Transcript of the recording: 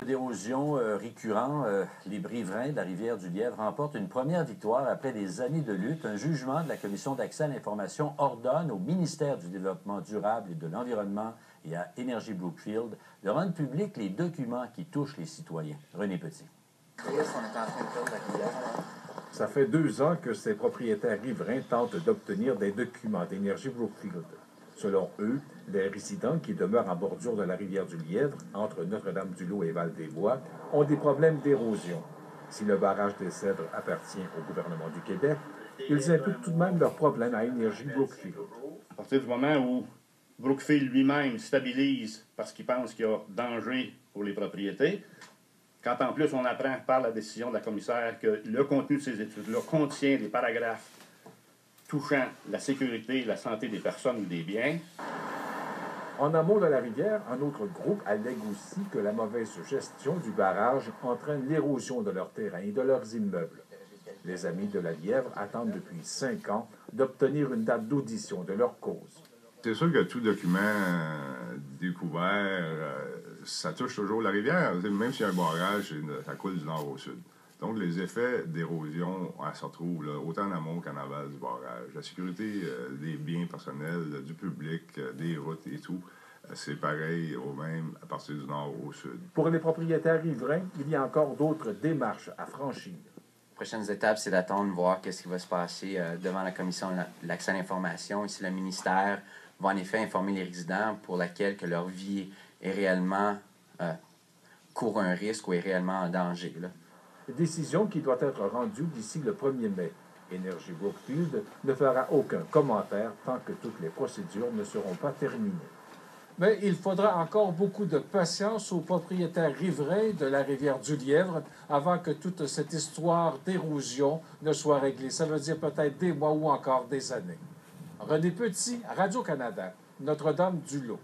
D'érosion récurrent, les riverains de la rivière du Lièvre remportent une première victoire après des années de lutte. Un jugement de la Commission d'accès à l'information ordonne au ministère du Développement durable et de l'Environnement et à Énergie Brookfield de rendre publics les documents qui touchent les citoyens. René Petit. Ça fait 2 ans que ces propriétaires riverains tentent d'obtenir des documents d'Énergie Brookfield. Selon eux, les résidents qui demeurent en bordure de la rivière du Lièvre, entre Notre-Dame-du-Lot et Val-des-Bois, ont des problèmes d'érosion. Si le barrage des Cèdres appartient au gouvernement du Québec, ils imputent tout de même leurs problèmes à Énergie Brookfield. À partir du moment où Brookfield lui-même stabilise parce qu'il pense qu'il y a danger pour les propriétés, quand en plus on apprend par la décision de la commissaire que le contenu de ces études-là contient des paragraphes touchant la sécurité et la santé des personnes ou des biens. En amont de la rivière, un autre groupe allègue aussi que la mauvaise gestion du barrage entraîne l'érosion de leurs terrains et de leurs immeubles. Les Amis de la Lièvre attendent depuis 5 ans d'obtenir une date d'audition de leur cause. C'est sûr que tout document découvert, ça touche toujours la rivière. Même s'il y a un barrage, ça coule du nord au sud. Donc, les effets d'érosion, elle se retrouvent là, autant en amont qu'en aval du barrage. La sécurité des biens personnels, du public, des routes et tout, c'est pareil au même à partir du nord au sud. Pour les propriétaires riverains, il y a encore d'autres démarches à franchir. Les prochaines étapes, c'est d'attendre, voir ce qui va se passer devant la Commission de l'accès à l'information. Ici, le ministère va en effet informer les résidents pour laquelle que leur vie est réellement court un risque ou est réellement en danger, là. Décision qui doit être rendue d'ici le 1er mai. Énergie Brookfield ne fera aucun commentaire tant que toutes les procédures ne seront pas terminées. Mais il faudra encore beaucoup de patience aux propriétaires riverains de la rivière du Lièvre avant que toute cette histoire d'érosion ne soit réglée. Ça veut dire peut-être des mois ou encore des années. René Petit, Radio-Canada, Notre-Dame-du-Lot.